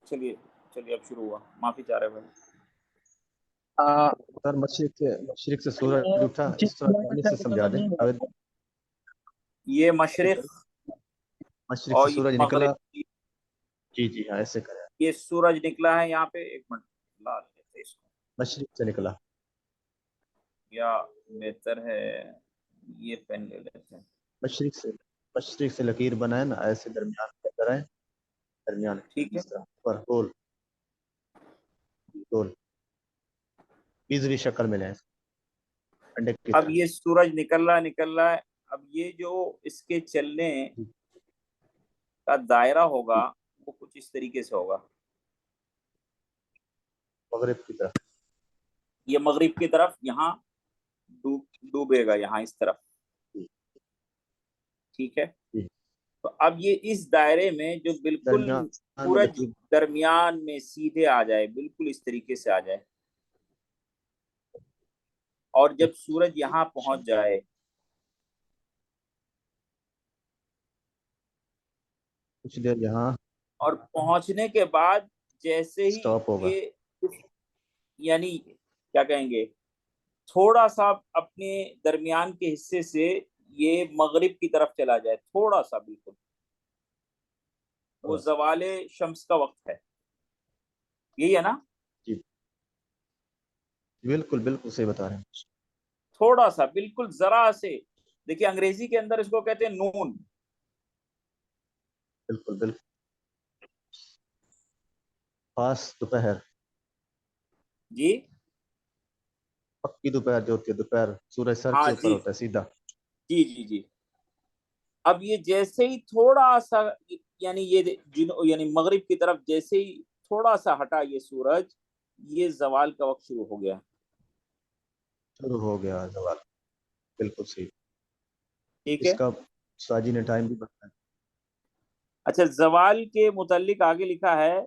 چلیے چلیے اب شروع ہوا، معافی چاہ رہے بھائی۔ سر مشرق سے سورج اٹھا، اس طرح پہلے سے سمجھا دیں۔ یہ مشرق مشرق اور سے یہ سورج نکلا، مغرب، جی جی ہاں ایسے کریں۔ یہ سورج نکلا ہے یہاں پہ، ایک منٹ لا لیتے اس کو، مشرق سے نکلا، یا بہتر ہے یہ پین لے لیتے ہیں۔ مشرق سے لکیر بنائے نا، ایسے درمیان کی طرح، درمیان ٹھیک ہے، اس طرح پر گول گول بیزوی شکل میں لیں انڈے کی اب طرح۔ یہ سورج نکل رہا ہے، اب یہ جو اس کے چلنے جی کا دائرہ جی، ہوگا وہ کچھ اس طریقے سے ہوگا، مغرب کی طرف۔ یہ مغرب کی طرف یہاں ڈوبے گا، یہاں اس طرف، جی ٹھیک ہے۔ جی، تو اب یہ اس دائرے میں جو بالکل درمیان میں سورج لکیر، درمیان میں سیدھے آ جائے، بالکل اس طریقے سے آ جائے، اور جب سورج یہاں پہنچ جائے کچھ دیر یہاں اور پہنچنے کے بعد جیسے ہی سٹاپ ہوگا، یہ یعنی کیا کہیں گے، تھوڑا سا اپنے درمیان کے حصے سے یہ مغرب کی طرف چلا جائے، تھوڑا سا، بالکل وہ زوال شمس کا وقت ہے، یہی ہے نا؟ جی بالکل بالکل صحیح بتا رہے ہیں۔ تھوڑا سا، بالکل ذرا سے، دیکھیے انگریزی کے اندر اس کو کہتے ہیں نون، بالکل بالکل، خاص دوپہر، جی پکی دوپہر جو ہوتی ہے، دوپہر سورج سر ہاں کے اوپر جی ہوتا ہے سیدھا۔ جی جی جی، اب یہ جیسے ہی تھوڑا سا، یعنی یہ یعنی مغرب کی طرف جیسے ہی تھوڑا سا ہٹا یہ سورج، یہ زوال کا وقت شروع ہو گیا، شروع ہو گیا زوال، بالکل صحیح۔ ٹھیک اس ہے۔ کا ساجی نے ٹائم بھی بتایا۔ اچھا، زوال کے متعلق آگے لکھا ہے،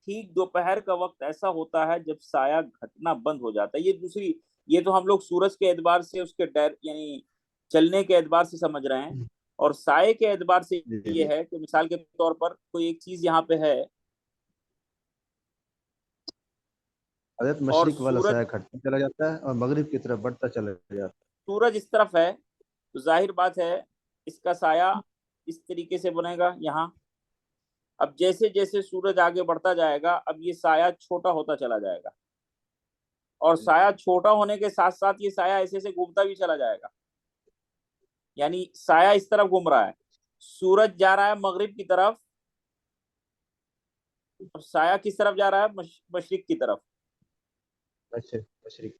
ٹھیک دوپہر کا وقت ایسا ہوتا ہے جب سایہ گھٹنا بند ہو جاتا ہے، یہ دوسری، یہ تو ہم لوگ سورج کے اعتبار سے اس کے یعنی چلنے کے اعتبار سے سمجھ رہے ہیں، اور سائے کے اعتبار سے جی یہ جی، ہے کہ مثال کے طور پر کوئی ایک چیز یہاں پہ ہے حضرت اور مشرق والا سورج سایہ گھٹتا چلا جاتا ہے اور مغرب کی طرف بڑھتا چلا جاتا سورج اس طرف ہے، تو ظاہر بات ہے اس کا سایہ اس طریقے سے بنے گا یہاں، اب جیسے جیسے سورج آگے بڑھتا جائے گا اب یہ سایہ چھوٹا ہوتا چلا جائے گا، اور ہے۔ سایہ چھوٹا ہونے کے ساتھ ساتھ یہ سایہ ایسے سے گھومتا بھی چلا جائے گا، یعنی سایہ اس طرف گھوم رہا ہے، سورج جا رہا ہے مغرب کی طرف اور سایہ کس طرف جا رہا ہے، مشرق کی طرف، مشرق،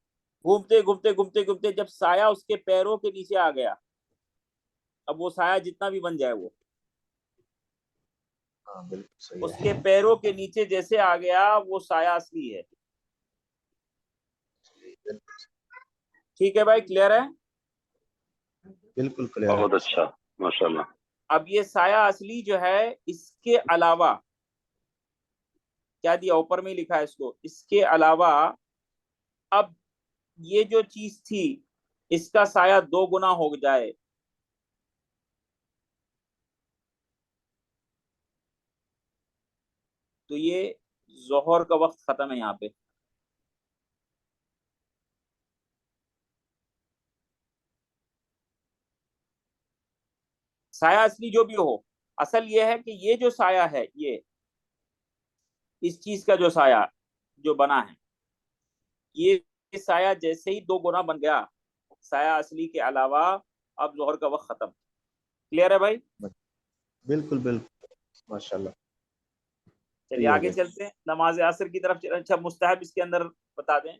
گھومتے گھومتے گھومتے گھومتے جب سایہ اس کے پیروں کے نیچے آ گیا، اب وہ سایہ جتنا بھی بن جائے وہ ہاں بالکل صحیح اس کے ہے، پیروں کے نیچے جیسے آ گیا وہ سایہ اصلی ہے، ٹھیک ہے بھائی، کلیئر ہے؟ بالکل کلیئر ہے۔ بہت اچھا، ماشاء اللہ۔ اب یہ سایہ اصلی جو ہے اس کے علاوہ کیا دیا اوپر میں لکھا ہے اس کو، اس کے علاوہ اب یہ جو چیز تھی اس کا سایہ 2 گنا ہو جائے، تو یہ ظہر کا وقت ختم ہے یہاں پہ، سایہ اصلی جو بھی ہو، اصل یہ ہے کہ یہ جو سایہ ہے، یہ اس چیز کا جو سایہ جو بنا ہے، یہ سایہ جیسے ہی 2 گنا بن گیا سایہ اصلی کے علاوہ، اب ظہر کا وقت ختم، کلیئر ہے بھائی؟ بالکل بالکل ماشاء اللہ، چلیے صحیح ہو آگے گیا۔ چلتے ہیں نماز عصر کی طرف۔ اچھا مستحب اس کے اندر بتا دیں،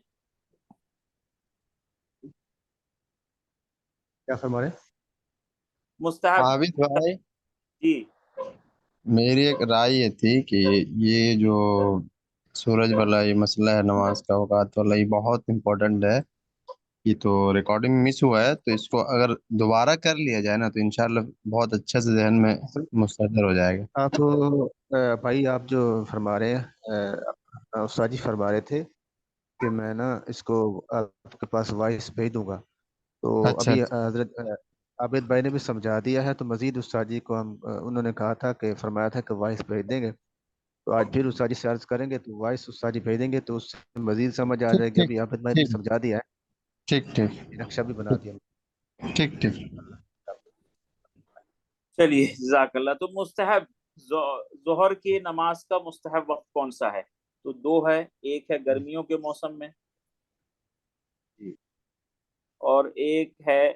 کیا فرما رہے ہیں؟ مستحب، عابد بھائی، جی میری ایک رائے یہ تھی کہ یہ جو سورج والا یہ مسئلہ ہے، نماز کا اوقات والا، یہ بہت امپورٹنٹ ہے۔ یہ تو ریکارڈنگ مس ہوا ہے، تو اس کو اگر دوبارہ کر لیا جائے نا تو انشاءاللہ بہت اچھے سے ذہن میں مستحضر ہو جائے گا۔ ہاں تو بھائی آپ جو فرما رہے ہیں، استاد جی فرما رہے تھے کہ میں نا اس کو آپ کے پاس وائس بھیج دوں گا، تو اچھا ابھی اچھا، حضرت عابد بھائی نے بھی سمجھا دیا ہے، تو مزید استاد جی کو ہم انہوں نے کہا تھا کہ فرمایا تھا کہ وائس بھیج دیں گے، تو آج پھر استاد جی سے عرض کریں گے تو وائس استاد جی بھیج دیں گے تو اس سے مزید سمجھ آ ٹھیک جائے گی. ٹھیک ابھی عابد بھائی نے ٹھیک سمجھا دیا ٹھیک ٹھیک ہے، نقشہ بھی بنا دیا. ٹھیک ٹھیک. چلیے جزاک اللہ. تو مستحب ظہر کی نماز کا مستحب وقت کون سا ہے؟ تو دو ہے، ایک ہے گرمیوں کے موسم میں جی. اور ایک ہے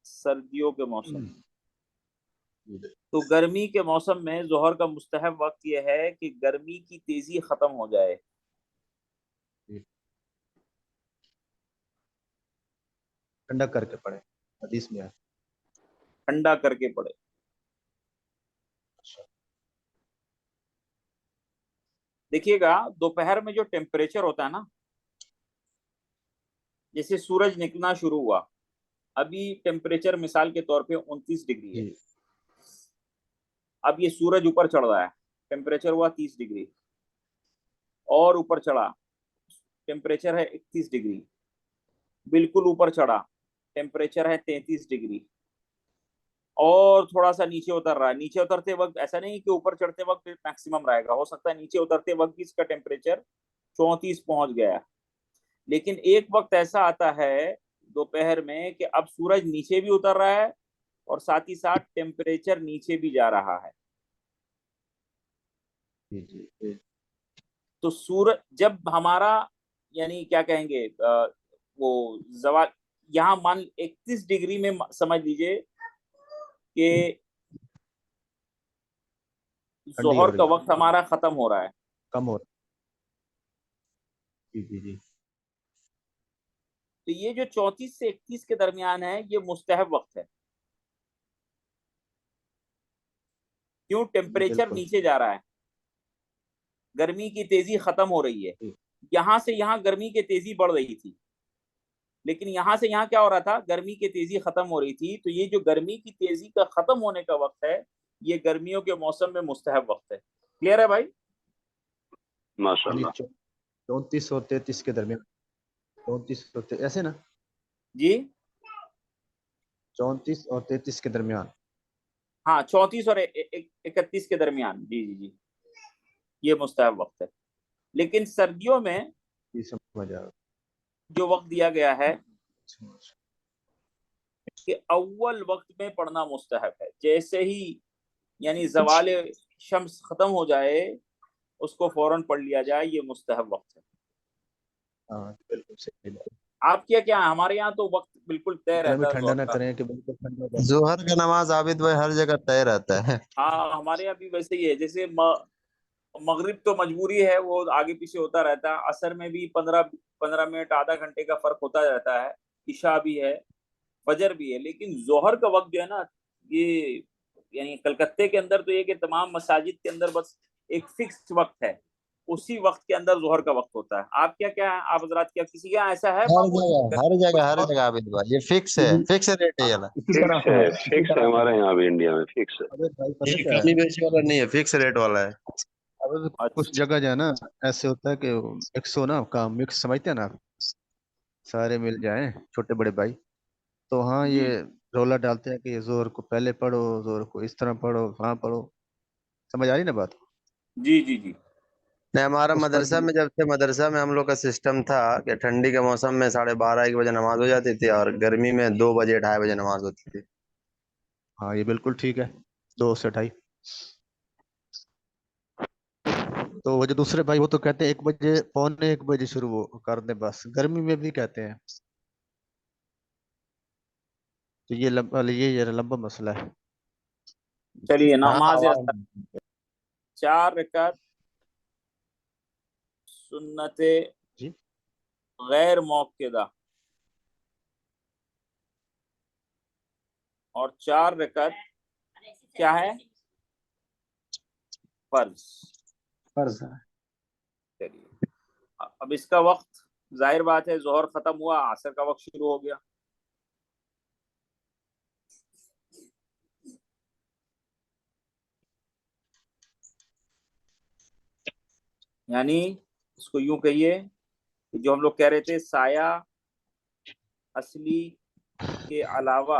سردیوں کے موسم میں. تو گرمی کے موسم میں ظہر کا مستحب وقت یہ ہے کہ گرمی کی تیزی ختم ہو جائے. ٹھنڈا کر کے پڑھیں، حدیث میں ہے. ٹھنڈا کر کے پڑے. دیکھیے گا دوپہر میں جو ٹیمپریچر ہوتا ہے نا، جیسے سورج نکلنا شروع ہوا، ابھی ٹیمپریچر مثال کے طور پہ 29 ڈگری ہے. جی اب یہ سورج اوپر چڑھ رہا ہے، ٹیمپریچر ہوا 30 ڈگری، اور اوپر چڑھا، ٹیمپریچر ہے 31 ڈگری، بالکل اوپر چڑھا، ٹیمپریچر ہے 33 ڈگری، اور تھوڑا سا نیچے اتر رہا ہے. نیچے اترتے وقت ایسا نہیں کہ اوپر چڑھتے وقت میکسیمم رہے گا، ہو سکتا ہے نیچے اترتے وقت بھی اس کا ٹیمپریچر 34 پہنچ گیا. لیکن ایک وقت ایسا آتا ہے دوپہر میں کہ اب سورج نیچے بھی اتر رہا ہے اور ساتھ ہی ساتھ ٹیمپریچر نیچے بھی جا رہا ہے. جی جی. تو سورج جب ہمارا یعنی کیا کہیں گے وہ زوال یہاں مان 31 ڈگری میں سمجھ لیجئے کہ ٹھنڈی ظہر ہو کا رہی ہے، وقت ہمارا ختم ہو رہا ہے. کم ہو رہا ہے. جی جی جی. تو یہ جو 34 سے 31 کے درمیان ہے یہ مستحب وقت ہے. کیوں؟ جی ٹیمپریچر بالکل. نیچے جا رہا ہے، گرمی کی تیزی ختم ہو رہی ہے. جی یہاں سے یہاں گرمی کی تیزی بڑھ رہی تھی، لیکن یہاں سے یہاں کیا ہو رہا تھا؟ گرمی کی تیزی ختم ہو رہی تھی. تو یہ جو گرمی کی تیزی کا ختم ہونے کا وقت ہے یہ گرمیوں کے موسم میں مستحب وقت ہے. کلیئر ہے بھائی؟ ماشاء یعنی اللہ. 34 اور 33 کے درمیان. 34 اور ایسے نا، جی 34 اور 33 کے درمیان. ہاں 34 اور 31 کے درمیان. جی جی جی یہ مستحب وقت ہے. لیکن سردیوں میں جی سمجھ آ رہا. جو وقت دیا گیا ہے کہ اول وقت میں پڑھنا مستحب ہے. جیسے ہی یعنی زوال شمس ختم ہو جائے اس کو فوراً پڑھ لیا جائے، یہ مستحب وقت ہے. ہاں بالکل صحیح بات. آپ کیا کیا ہے؟ ہمارے یہاں تو وقت بالکل طے اتنا بھی رہتا ہے ٹھنڈا ظہر نہ کا. کریں کہ بالکل ٹھنڈا ہو جائے. ظہر کا نماز عابد بھائی ہر جگہ طے رہتا ہے. ہاں ہمارے یہاں بھی ویسے ہی ہے. جیسے مغرب تو مجبوری ہے، وہ آگے پیچھے ہوتا رہتا ہے. عصر میں بھی 15 منٹ آدھا گھنٹے کا فرق ہوتا رہتا ہے. عشاء بھی ہے، فجر بھی ہے. لیکن ظہر کا وقت جو ہے نا، یہ یعنی کلکتے کے اندر تو یہ کہ تمام مساجد کے اندر بس ایک فکس وقت ہے، اسی وقت کے اندر ظہر کا وقت ہوتا ہے. آپ کیا کیا ہے؟ آپ حضرات کیا کسی کے یہاں ایسا ہے ہر معمول؟ جگہ ہر جگہ ہر جگہ عابد بھائی یہ فکس ہے، فکس ریٹ ہے یہ نا. اسی طرح فکس سے ہے، اسی فکس ہے طرح سے ہمارے یہاں بھی انڈیا میں فکس ہے. عابد بھائی پتہ یہ کیا ہے؟ کمی بیشی والا نہیں ہے، فکس ریٹ والا ہے. عابد کچھ اچھا جگہ جو ہے نا ایسے ہوتا ہے کہ مکس ہو نا کام، مکس سمجھتے ہیں نا آپ، سارے مل جائیں چھوٹے بڑے بھائی، تو ہاں جی یہ رولا ڈالتے ہیں کہ زور کو پہلے پڑھو، زور کو اس طرح پڑھو، وہاں پڑھو. سمجھ آ رہی نا بات؟ جی جی جی نہیں ہمارا اس پر مدرسہ میں جب سے مدرسہ میں ہم لوگ کا سسٹم تھا کہ ٹھنڈی کے موسم میں 12:30 1 بجے نماز ہو جاتی تھی اور گرمی میں 2 بجے 2:30 بجے نماز ہوتی تھی. ہاں یہ بالکل ٹھیک ہے، 2 سے 2:30. تو وہ جو دوسرے بھائی وہ تو کہتے ہیں 1 بجے، 1:45 شروع کر دیں، بس گرمی میں بھی کہتے ہیں. تو یہ یہ لمبا مسئلہ ہے. چلیے ہاں نماز آواز. اثر 4 رکعت سنت جی غیر موقدہ اور 4 رکعت کیا ہے؟ فرض. فرض ہے. چلیے اب اس کا وقت ظاہر بات ہے ظہر ختم ہوا، عصر کا وقت شروع ہو گیا. یعنی اس کو یوں کہیے کہ جو ہم لوگ کہہ رہے تھے سایہ اصلی کے علاوہ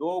2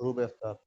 غروب آفتاب.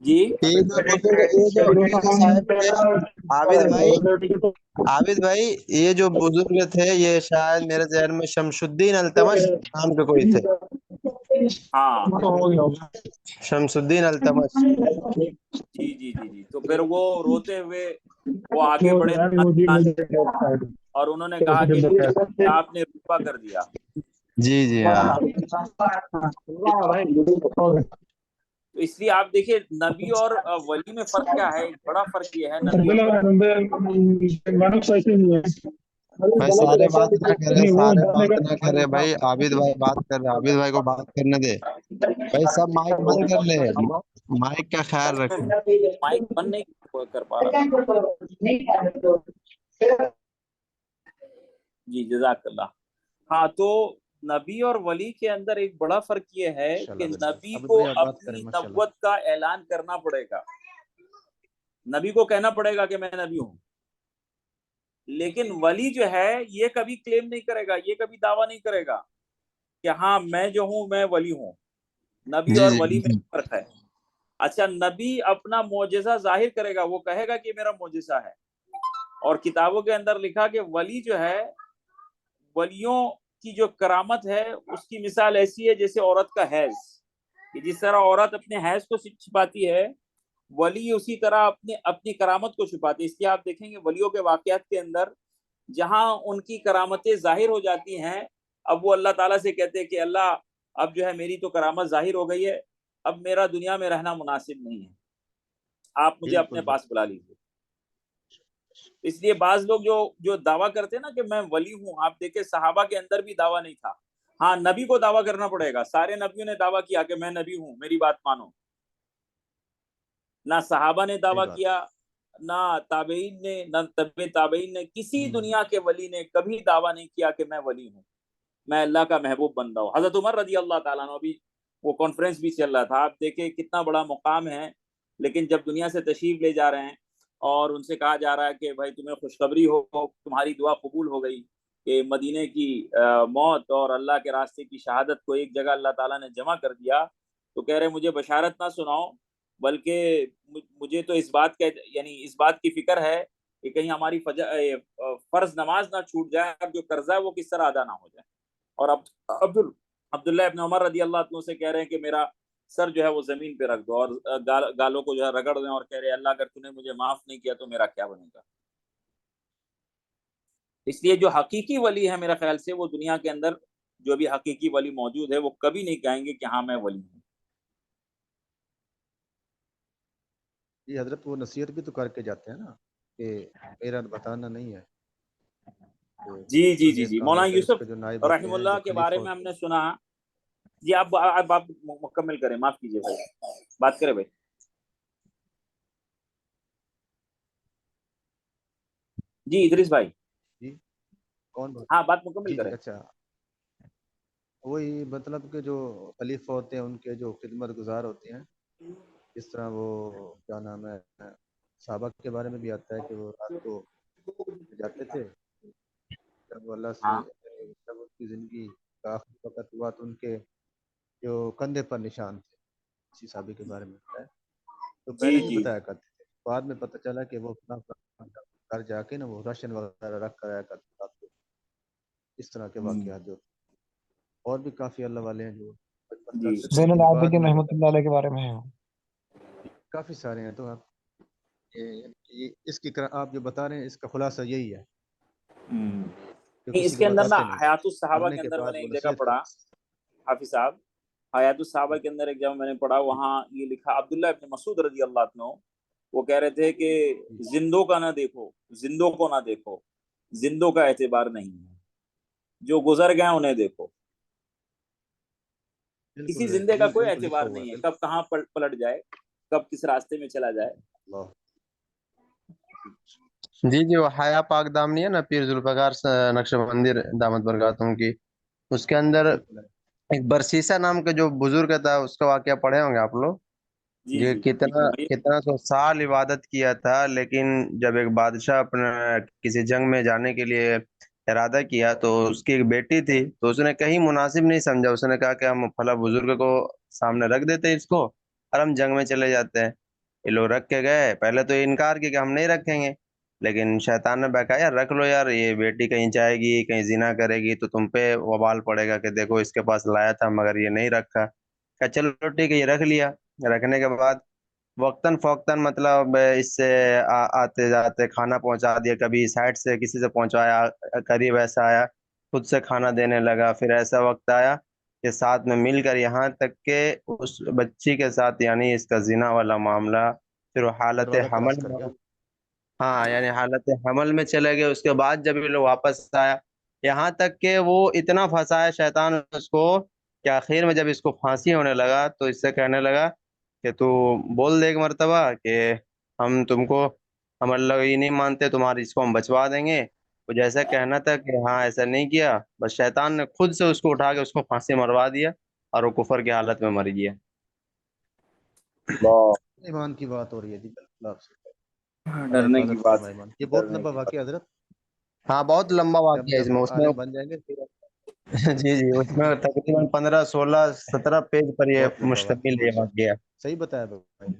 جی یہ جو صاحب تھے عابد بھائی، یہ جو بزرگ تھے یہ شاید میرے ذہن میں شمس الدین التمش نام کے کوئی تھے، ہاں شمس الدین التمش۔ جی جی جی جی، تو پھر وہ روتے ہوئے وہ آگے بڑھے اور انہوں نے کہا کہ آپ نے رسوا کر دیا. جی جی ہاں، تو اس لیے آپ دیکھیے نبی اور ولی میں فرق کیا ہے. ایک بڑا فرق یہ ہے نبی اور بھائی سارے بات نہ کرے، سارے بات نہ کرے بھائی، عابد بھائی بات کر رہے، عابد بھائی کو بات کرنے دے بھائی، سب مائک بند کر لے، مائک کا خیال رکھیں۔ مائک بند نہیں کر پا رہا. جی جزاک اللہ. ہاں تو نبی اور ولی کے اندر ایک بڑا فرق یہ ہے کہ نبی عابد کو بھائی آپ بات کریں اپنی ماشاء اللہ. نبوت کا اعلان کرنا پڑے گا. نبی کو کہنا پڑے گا کہ میں نبی ہوں. لیکن ولی جو ہے یہ کبھی کلیم نہیں کرے گا، یہ کبھی دعویٰ نہیں کرے گا کہ ہاں میں جو ہوں میں ولی ہوں. نبی جی اور جی ولی میں فرق ہے. اچھا نبی اپنا معجزہ ظاہر کرے گا، وہ کہے گا کہ میرا معجزہ ہے. اور کتابوں کے اندر لکھا کہ ولی جو ہے، ولیوں کی جو کرامت ہے اس کی مثال ایسی ہے جیسے عورت کا حیض. کہ جس طرح عورت اپنے حیض کو چھپاتی ہے، ولی اسی طرح اپنی کرامت کو چھپاتی ہے. اس لیے آپ دیکھیں گے ولیوں کے واقعات کے اندر جہاں ان کی کرامتیں ظاہر ہو جاتی ہیں، اب وہ اللہ تعالیٰ سے کہتے ہیں کہ اللہ اب جو ہے میری تو کرامت ظاہر ہو گئی ہے، اب میرا دنیا میں رہنا مناسب نہیں ہے، آپ مجھے اپنے پاس بلا لیجیے. اس لیے بعض لوگ جو دعویٰ کرتے ہیں نا کہ میں ولی ہوں، آپ دیکھیں صحابہ کے اندر بھی دعویٰ نہیں تھا. ہاں نبی کو دعویٰ کرنا پڑے گا. سارے نبیوں نے دعویٰ کیا کہ میں نبی ہوں، میری بات مانو. نہ صحابہ نے دعویٰ کیا، نہ تابعین نے، نہ تبع تابعین نے. کسی دنیا کے ولی نے کبھی دعویٰ نہیں کیا کہ میں ولی ہوں، میں اللہ کا محبوب بندہ ہوں. حضرت عمر رضی اللہ تعالیٰ عنہ، ابھی وہ کانفرنس بھی چل رہا تھا، آپ دیکھیں کتنا بڑا مقام ہے، لیکن جب دنیا سے تشریف لے جا رہے ہیں اور ان سے کہا جا رہا ہے کہ بھائی تمہیں خوشخبری ہو، تمہاری دعا قبول ہو گئی کہ مدینے کی موت اور اللہ کے راستے کی شہادت کو ایک جگہ اللہ تعالیٰ نے جمع کر دیا، تو کہہ رہے مجھے بشارت نہ سناؤ، بلکہ مجھے تو اس بات کا یعنی اس بات کی فکر ہے کہ کہیں ہماری فرض نماز نہ چھوٹ جائے، اب جو قرضہ ہے وہ کس طرح ادا نہ ہو جائے. اور اب عبداللہ ابن عمر رضی اللہ عنہ سے کہہ رہے ہیں کہ میرا سر جو ہے وہ زمین پہ رکھ دو اور گالوں کو جو ہے رگڑ دیں، اور کہہ رہے اللہ اگر تو نے مجھے معاف نہیں کیا تو میرا کیا بنے گا. اس لیے جو حقیقی ولی ہے میرا خیال سے، وہ دنیا کے اندر جو بھی حقیقی ولی موجود ہے وہ کبھی نہیں کہیں گے کہ ہاں میں ولی ہوں. جی حضرت وہ نصیحت بھی تو کر کے جاتے ہیں نا کہ میرا بتانا نہیں ہے. جی جی جی یہ جی کام مولانا ہوتا ہے، اس یوسف کے جو نائب ہوتے رحم ہیں، اللہ جو کے خلیفہ بارے میں ہم نے سنا. جی آپ مکمل کریں، معاف کیجیے بھائی، بات کریں بھائی. جی ادریس بھائی، جی کون بات؟ ہاں بات مکمل جی جی کریں. اچھا، وہی مطلب کہ جو خلیفہ ہوتے ہیں ان کے جو خدمت گزار ہوتے ہیں، اس طرح وہ کیا نام ہے، صحابہ کے بارے میں بھی آتا ہے کہ وہ رات کو جاتے تھے، جب وہ اللہ سے ہاں جب ان کی زندگی کا آخری وقت ہوا تو ان کے جو کندھے پر نشان تھے. اسی صحابی کے بارے میں ہوتا ہے. تو جی پہلے نہیں جی بتایا کرتے تھے، بعد میں پتہ چلا کہ وہ گھر جا کے نا وہ راشن وغیرہ رکھ کر آیا کرتے تھے. اس طرح کے واقعات جو اور بھی کافی اللہ والے ہیں جو خدمت جی کرتے تھے، زین لیکن بعد العابدین میں رحمۃ اللہ علیہ کے بارے میں ہے. کافی سارے ہیں. تو آپ اس کی آپ جو بتا رہے ہیں اس کا خلاصہ یہی ہے کہ اس کسی کو کے اندر نا بتاتے نہیں، حیات الصحابہ مرنے کے کے اندر میں بعد نے وہ ایک جگہ نصیحت پڑھا، کرتے حافظ صاحب، حیات الصحابہ ہیں. کے اندر ایک جگہ میں نے پڑھا، وہاں یہ لکھا عبداللہ ابن مسعود رضی اللہ عنہ وہ کہہ رہے تھے کہ زندوں کا نہ دیکھو، زندوں کو نہ دیکھو، زندوں کا اعتبار نہیں ہے، جو گزر گئے انہیں دیکھو. کسی بالکل زندے کا جی کوئی بالکل لکھا اعتبار ہوا ہے نہیں ہے، بالکل. کب کہاں پلٹ جائے، کب کس راستے میں چلا جائے. اللہ جی جی، وہ حیا پاک دام نہیں ہے نا پیر ذوالفقار نقش بندی دامت برکاتہم کی، اس کے اندر بالکل ایک برسیسا نام کا جو بزرگ تھا اس کا واقعہ پڑھے ہوں گے آپ لوگ. جی یہ جی کتنا سو سال عبادت کیا تھا، لیکن جب ایک بادشاہ اپنے کسی جنگ میں جانے کے لیے ارادہ کیا تو اس کی ایک بیٹی تھی، تو اس نے کہیں مناسب نہیں سمجھا، اس نے کہا کہ ہم فلاں بزرگ کو سامنے رکھ دیتے اس کو اور ہم جنگ میں چلے جاتے ہیں. یہ لوگ رکھ کے گئے، پہلے تو انکار کیا کہ ہم نہیں رکھیں گے، لیکن شیطان نے بہکایا یار رکھ لو یار، یہ بیٹی کہیں جائے گی کہیں زنا کرے گی تو تم پہ وبال پڑے گا کہ دیکھو اس کے پاس لایا تھا مگر یہ نہیں رکھا. کہا چلو ٹھیک ہے یہ رکھ لیا. رکھنے کے بعد وقتاً فوقتاً مطلب اس سے آتے جاتے کھانا پہنچا دیا، کبھی سائڈ سے کسی سے پہنچایا، قریب ایسا آیا خود سے کھانا دینے لگا. پھر ایسا وقت آیا کہ ساتھ میں مل کر یہاں تک کہ اس بچی کے ساتھ یعنی اس کا زنا والا معاملہ پھر وہ حالت دروازہ کراس حمل کر میں، گیا. ہاں یعنی حالت حمل میں چلے گئے. اس کے بعد جب یہ لوگ واپس آیا یہاں تک کہ وہ اتنا پھنسایا شیطان اس کو کہ آخر میں جب اس کو پھانسی ہونے لگا تو اس سے کہنے لگا کہ تو بول دے ایک مرتبہ کہ ہم تم کو، ہم اللہ یہ نہیں مانتے، تمہاری اس کو ہم بچوا دیں گے. وہ جیسا کہنا تھا کہ ہاں ایسا نہیں کیا، بس شیطان نے خود سے اس کو اٹھا کے اس کو پھانسی مروا دیا اور وہ کفر کی حالت میں مر گیا. ایمان کی بات ہو رہی ہے جی، بالکل آپ سے. اللہ ڈرنے کی حفاظت بات فرمائے ہے، ایمان. یہ بہت ڈرنے لمبا کی بات. واقعہ حضرت. ہاں بہت لمبا جب واقعہ ہے اس جب میں، اس میں عالم بن جائیں گے پھر جی جی اس میں تقریباً 15 16 17 پیج پر یہ بہت لمبا واقعہ مشتمل ہے یہ ماشاء اللہ. واقعہ. صحیح بتایا بھائی نے.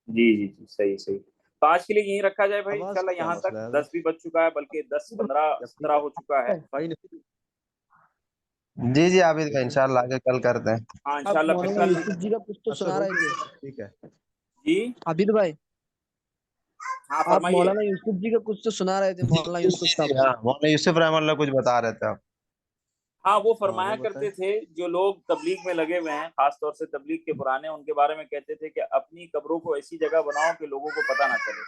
جی جی جی صحیح صحیح. تو آج کے لیے یہیں رکھا جائے بھائی آواز کا انشاءاللہ. کیا یہاں مسئلہ تک ہے 10 حضرت؟ بھی بج چکا ہے، بلکہ 10 15 کیا ٹھیک 17 ہے ہو چکا ہے. بھائی نے. جی جی عابد بھائی انشاءاللہ آگے کل کرتے ہیں. ہاں آپ انشاءاللہ پھر مولانا کل. یوسف جی کا کچھ تو اچھا سنا رہے تھے ٹھیک ہے. جی عابد بھائی. ہاں آپ فرمائیے. مولانا یوسف جی کا کچھ تو سنا رہے تھے، جی مولانا جی یوسف جی صاحب. ہاں مولانا یوسف رحم اللہ کچھ بتا رہے تھے آپ. ہاں وہ ہاں فرمایا وہ بتائیں. کرتے تھے جو لوگ تبلیغ میں لگے ہوئے ہیں، خاص طور سے تبلیغ کے پرانے، ان کے بارے میں کہتے تھے کہ اپنی قبروں کو ایسی جگہ بناؤ کہ لوگوں کو پتہ نہ چلے.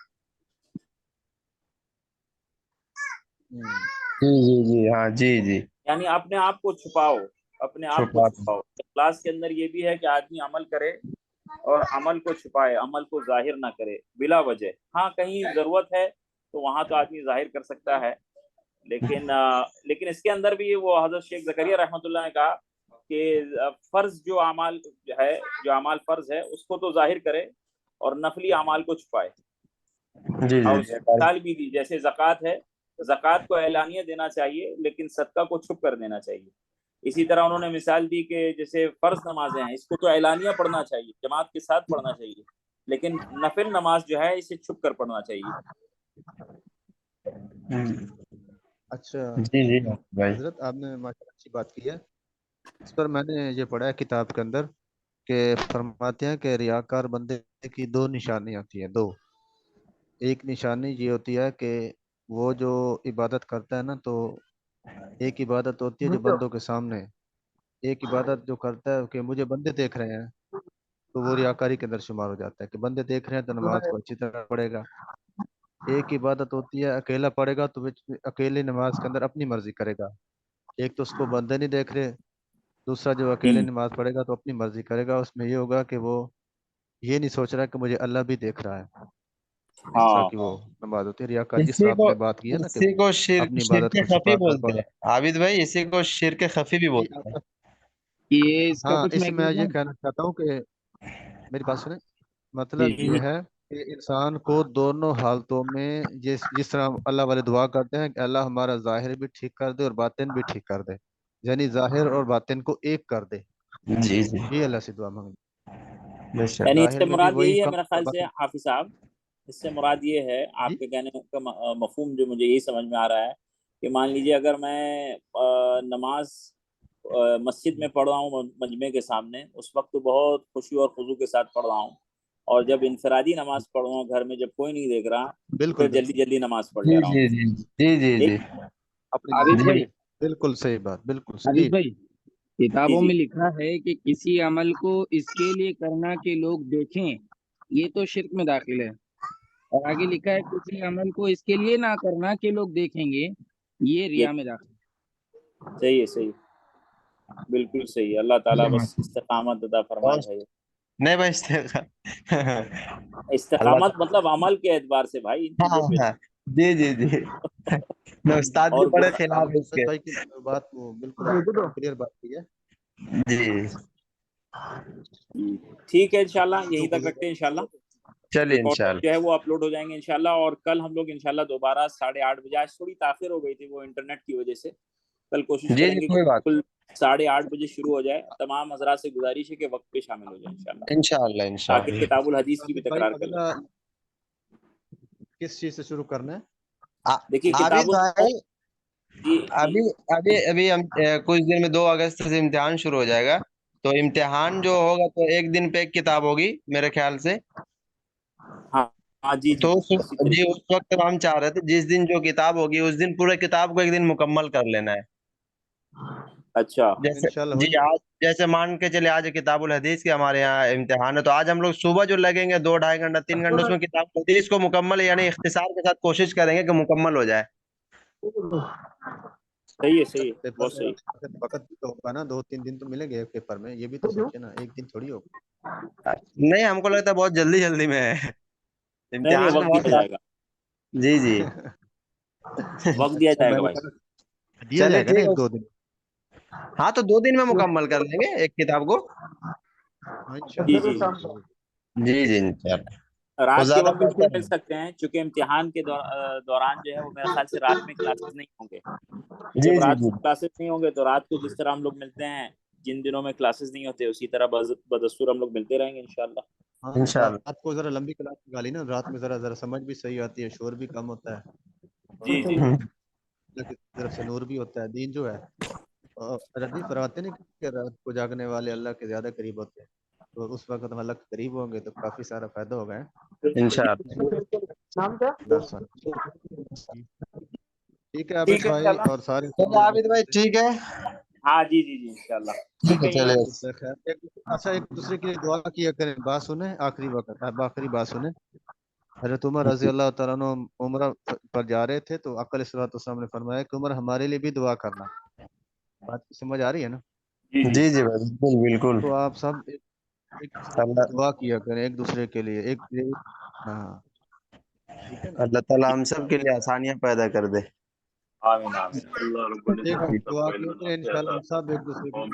جی جی جی ہاں جی جی یعنی اپنے آپ کو چھپاؤ، اپنے آپ کو شکریہ. چھپاؤ. کلاس کے اندر یہ بھی ہے کہ آدمی عمل کرے اور عمل کو چھپائے، عمل کو ظاہر نہ کرے بلا وجہ. ہاں کہیں ضرورت ہے تو وہاں تو آدمی ظاہر کر سکتا ہے، لیکن اس کے اندر بھی وہ حضرت شیخ زکریا رحمۃ اللہ نے کہا کہ فرض جو اعمال ہے، جو اعمال فرض ہے اس کو تو ظاہر کرے اور نفلی اعمال کو چھپائے. جی اور جی اس مثال بھی دی، جیسے زکوٰۃ ہے، زکوٰۃ کو اعلانیہ دینا چاہیے لیکن صدقہ کو چھپ کر دینا چاہیے. اسی طرح انہوں نے مثال دی کہ جیسے فرض نمازیں ہیں، اس کو تو اعلانیہ پڑھنا چاہیے، جماعت کے ساتھ پڑھنا چاہیے، لیکن نفل نماز جو ہے اسے چھپ کر پڑھنا چاہیے. اچھا جی جی بھائی. حضرت آپ نے ماشاء اللہ اچھی بات کی ہے. اس پر میں نے یہ پڑھا ہے کتاب کے اندر کہ فرماتے ہیں کہ ریاکار بندے کی دو نشانیاں ہوتی ہیں. دو. ایک نشانی یہ ہوتی ہے کہ وہ جو عبادت کرتا ہے نا، تو ایک عبادت ہوتی ہے جو بندوں کے سامنے، ایک عبادت جو کرتا ہے کہ مجھے بندے دیکھ رہے ہیں، تو وہ ریاکاری کے اندر شمار ہو جاتا ہے کہ بندے دیکھ رہے ہیں تو نماز کو اچھی طرح پڑھے گا. ایک عبادت ہوتی ہے اکیلا پڑھے گا تو اکیلے نماز کے اندر اپنی مرضی کرے گا. ایک تو اس کو بندے نہیں دیکھ رہے، دوسرا جو اکیلے نماز پڑھے گا تو اپنی مرضی کرے گا. اس میں یہ ہوگا کہ وہ یہ نہیں سوچ رہا کہ مجھے اللہ بھی دیکھ رہا ہے. اس طرح ہاں کی وہ نماز ہوتی ہے ریاکاری، جس اسی طرح آپ کو نے بات کی ہے نا کہ اسی کو اپنی شرک عبادت کو خفی چھپا کر بولتے ہیں عابد بھائی، اسی کو شرک خفی بھی بولتے ہیں. یہ اس کا ہاں کچھ اس میں یہ میکانزم. کہنا چاہتا ہوں کہ میری بات سنیں. جی مطلب جی یہ ہے کہ انسان کو دونوں حالتوں میں جس طرح اللہ والے دعا کرتے ہیں کہ اللہ ہمارا ظاہر بھی ٹھیک کر دے اور باطن بھی ٹھیک کر دے، یعنی ظاہر اور باطن کو ایک کر دے. جی جی یہ اللہ سے دعا مانگنی. بے شک. یعنی اس ظاہر سے میں بھی مراد وہی یہی ہے کم میرا اور خیال سے باطن. حافظ صاحب، اس سے مراد یہ ہے جی آپ کے کہنے کا مفہوم جو مجھے یہی سمجھ میں آ رہا ہے کہ مان لیجیے اگر میں نماز مسجد میں پڑھ رہا ہوں مجمع کے سامنے، اس وقت تو بہت خوشی اور خضوع کے ساتھ پڑھ رہا ہوں، اور جب انفرادی نماز پڑھ رہا ہوں گھر میں جب کوئی نہیں دیکھ رہا تو بالکل پھر جلدی بالکل جلدی نماز پڑھ جی لے رہا ہوں. جی جی جی جی ٹھیک. جی اپنی عابد مرضی جی بھائی، سے. بالکل صحیح بات، بالکل عابد صحیح. بھائی، جی کتابوں جی میں لکھا ہے کہ کسی عمل کو اس کے لیے کرنا کہ لوگ دیکھیں، یہ تو شرک میں داخل ہے. اور آگے لکھا ہے کسی عمل کو اس کے لیے نہ کرنا کہ لوگ دیکھیں گے، یہ یہ ریا میں داخل ہے. صحیح ہے. صحیح، بالکل صحیح. اللہ تعالیٰ بس استقامت عطا فرمائے بہت بھائی. نہیں بھائی اللہ استقامت مطلب عمل کے اعتبار سے بھائی، ان ہاں چیزوں پہ ہاں جی جی جی میں استاد اور بھی پڑھے خلاف اس عابد کے. بھائی کی بات وہ بالکل آپ نے کلیئر بات کی ہے. جی ٹھیک ہے انشاءاللہ جو یہیں تک رکھتے ہیں. گزرا انشاءاللہ چلیے ریکارڈ انشاءاللہ. جو ہے وہ اپلوڈ ہو جائیں گے انشاءاللہ. اور کل ہم لوگ انشاءاللہ دوبارہ 8:30 بجے، آج تھوڑی تاخیر ہو گئی تھی وہ انٹرنیٹ کی وجہ سے، کل کوشش جی کریں جی گے کوئی بات بالکل 8:30 بجے شروع ہو جائے. تمام حضرات سے گزارش ہے کہ وقت پہ شامل ہو جائیں انشاءاللہ. انشاءاللہ آخر انشاءاللہ. کتاب الحدیث کی بھی عابد بھائی تکرار کر لیں. اگلا کس چیز سے شروع کرنا ہے؟ دیکھیے عابد کتاب بھائی جی ابھی ابھی ہم کچھ دن میں 2 اگست سے امتحان شروع ہو جائے گا. تو امتحان جو ہوگا تو ایک دن پہ ایک کتاب ہوگی میرے خیال سے. ہاں ہاں جی تو جی اسی طریقے اس وقت ہم چاہ رہے تھے جس دن جو کتاب ہوگی اس دن پورے کتاب کو ایک دن مکمل کر لینا ہے. اچھا جیسے انشاءاللہ ہو جی جائے. آج جیسے مان کے چلے آج کتاب الحدیث کے ہمارے یہاں امتحان ہے تو آج ہم لوگ صبح جو لگیں گے 2-2.5 گھنٹہ 3 گھنٹے اس میں کتاب الحدیث کو مکمل یعنی اختصار کے ساتھ کوشش کریں گے کہ مکمل ہو جائے. صحیح ہے پیپر بہت میں صحیح. وقت بھی تو ہوگا نا, 2-3 دن تو ملیں گے پیپر میں, یہ بھی تو سوچے نا, ایک دن تھوڑی ہوگا. نہیں ہم کو لگتا ہے بہت جلدی میں ہے نہیں امتحان تو وقت دیا بہت. جائے گا, جی جی وقت دیا اچھا جائے میں گا نے بھائی. کہا دیا چلیے جائے گا نا ٹھیک 1-2 ہے. دن. ہاں تو 2 دن میں مکمل کر لیں گے ایک کتاب کو. ہاں جی انشاءاللہ جی ضرور. جی جی انشاءاللہ. تو رات کے زیادہ وقت بھی بہتر مل ہے. سکتے ہیں چونکہ امتحان کے دوران جو ہے وہ میرے خیال سے رات میں کلاسز نہیں ہوں گے. تو جی جب جی رات جی کلاسز نہیں ہوں گے تو رات کو جس طرح ہم لوگ ملتے ہیں جن دنوں میں کلاسز نہیں ہوتے اسی طرح بدستور ہم لوگ ملتے رہیں گے انشاءاللہ. ہاں انشاءاللہ. رات کو ذرا لمبی کلاس نکالی نا, رات میں ذرا سمجھ بھی صحیح آتی ہے, شور بھی کم ہوتا ہے, جی جی اللہ کی طرف سے نور بھی ہوتا ہے. دین جو ہے ردی فرماتے ہیں کہ رات کو جاگنے والے اللہ کے زیادہ قریب ہوتے ہیں, تو اس وقت ہم اللہ کے قریب ہوں گے تو کافی سارا فائدہ ہوگا. انشاءاللہ. ٹھیک ہے عابد ٹھیک ہے بھائی انشاءاللہ. اور سارے چلیے عابد بھائی ٹھیک ہے. ہاں جی جی جی انشاءاللہ. ٹھیک ہے چلیے. اچھا ایک دوسرے کے لیے دعا کیا کریں. بات سنیں, آخری بات سنیں. حضرت عمر رضی اللہ تعالیٰ عنہ عمرہ پر جا رہے تھے تو عقل صلوات والسلام نے فرمایا کہ عمر ہمارے لیے بھی دعا کرنا. بات سمجھ آ رہی ہے نا؟ جی جی جی بھائی بالکل تو آپ سب ایک دوسرے کی اللہ دعا کیا کریں, ایک دوسرے کے لیے. ہاں ٹھیک ہے نا. اللہ تعالیٰ ہم سب کے لیے آسانیاں پیدا کر دے. آمین آمین. اللہ رب ایک العزت دعا تقبل کیا منا کریں, انشاءاللہ ہم سب ایک دوسرے کی